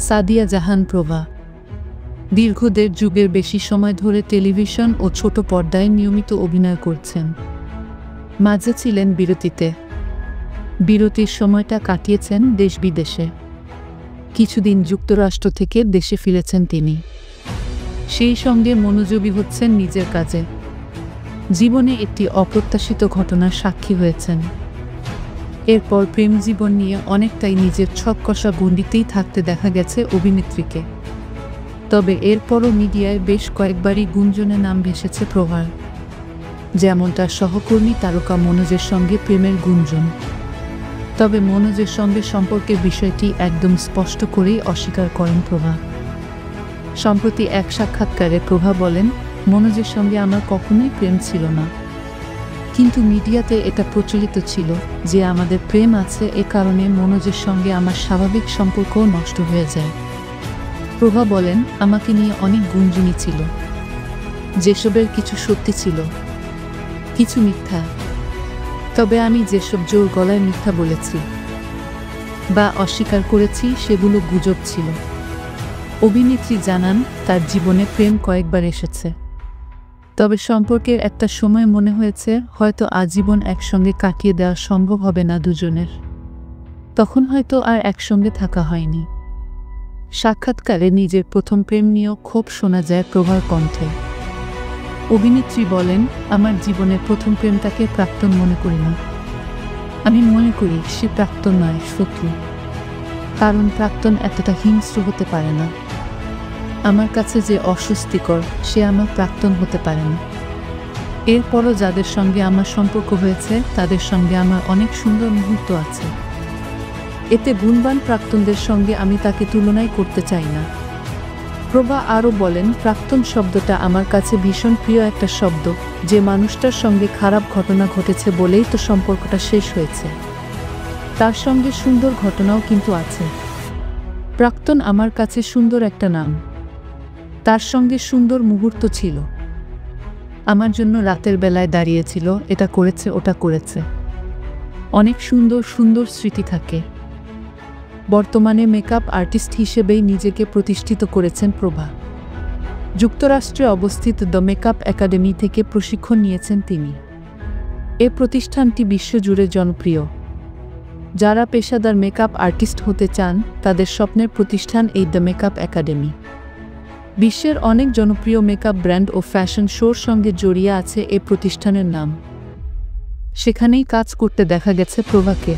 সাদিয়া জাহান প্রভা দীর্ঘ ১.৫ যুগের বেশি সময় ধরে টেলিভিশন ও ছোট পর্দায় নিয়মিত অভিনয় করছেন। মাঝে ছিলেন বিরতিতে। বিরতির সময়টা কাটিয়েছেন দেশ বিদেশে। কিছুদিন যুক্তরাষ্ট্র থেকে দেশে ফিরেছেন তিনি। সেই সঙ্গে মনোযোগী হচ্ছেন নিজের কাজে। জীবনে একটি অপ্রত্যাশিত ঘটনার সাক্ষী হয়েছেন। এরপর প্রেম জীবন নিয়ে অনেকটাই নিজের ছককষা গণ্ডিতেই থাকতে দেখা গেছে অভিনেত্রীকে। তবে এরপরও মিডিয়ায় বেশ কয়েকবারই গুঞ্জনে নাম ভেসেছে প্রভার, যেমন তার সহকর্মী তারকা মনোজের সঙ্গে প্রেমের গুঞ্জন। তবে মনোজের সঙ্গে সম্পর্কের বিষয়টি একদম স্পষ্ট করেই অস্বীকার করেন প্রভা। সম্প্রতি এক সাক্ষাৎকারে প্রভা বলেন, মনোজের সঙ্গে আমার কখনোই প্রেম ছিল না, কিন্তু মিডিয়াতে এটা প্রচলিত ছিল যে আমাদের প্রেম আছে, এ কারণে মনোজের সঙ্গে আমার স্বাভাবিক সম্পর্কও নষ্ট হয়ে যায়। প্রভা বলেন, আমাকে নিয়ে অনেক গুঞ্জনই ছিল, যেসবের কিছু সত্যি ছিল, কিছু মিথ্যা। তবে আমি যেসব জোর গলায় মিথ্যা বলেছি বা অস্বীকার করেছি সেগুলো গুজব ছিল। অভিনেত্রী জানান, তার জীবনে প্রেম কয়েকবার এসেছে, তবে সম্পর্কের একটা সময় মনে হয়েছে হয়তো আজীবন একসঙ্গে কাটিয়ে দেওয়া সম্ভব হবে না দুজনের। তখন হয়তো আর একসঙ্গে থাকা হয়নি। সাক্ষাৎকারে নিজের প্রথম প্রেম নিয়েও ক্ষোভ শোনা যায় প্রভার কণ্ঠে। অভিনেত্রী বলেন, আমার জীবনের প্রথম প্রেমটাকে প্রাক্তন মনে করি না। আমি মনে করি সে প্রাক্তন নয়, শত্রু। কারণ প্রাক্তন এতটা হিংস্র হতে পারে না। আমার কাছে যে অস্বস্তিকর, সে আমার প্রাক্তন হতে পারে না। এরপরও যাদের সঙ্গে আমার সম্পর্ক হয়েছে তাদের সঙ্গে আমার অনেক সুন্দর মুহূর্ত আছে। এতে গুণবান প্রাক্তনদের সঙ্গে আমি তাকে তুলনাই করতে চাই না। প্রভা আরও বলেন, প্রাক্তন শব্দটা আমার কাছে ভীষণ প্রিয় একটা শব্দ। যে মানুষটার সঙ্গে খারাপ ঘটনা ঘটেছে বলেই তো সম্পর্কটা শেষ হয়েছে। তার সঙ্গে সুন্দর ঘটনাও কিন্তু আছে। প্রাক্তন আমার কাছে সুন্দর একটা নাম। তার সঙ্গে সুন্দর মুহূর্ত ছিল। আমার জন্য রাতের বেলায় দাঁড়িয়েছিল, এটা করেছে, ওটা করেছে। অনেক সুন্দর সুন্দর স্মৃতি থাকে। বর্তমানে মেকআপ আর্টিস্ট হিসেবেই নিজেকে প্রতিষ্ঠিত করেছেন প্রভা। যুক্তরাষ্ট্রে অবস্থিত দ্য মেকআপ একাডেমি থেকে প্রশিক্ষণ নিয়েছেন তিনি। এ প্রতিষ্ঠানটি বিশ্বজুড়ে জনপ্রিয়। যারা পেশাদার মেকআপ আর্টিস্ট হতে চান তাদের স্বপ্নের প্রতিষ্ঠান এই দ্য মেকআপ একাডেমি। বিশ্বের অনেক জনপ্রিয় মেকআপ ব্র্যান্ড ও ফ্যাশন শোর সঙ্গে জড়িয়ে আছে এ প্রতিষ্ঠানের নাম। সেখানেই কাজ করতে দেখা গেছে প্রভাকে।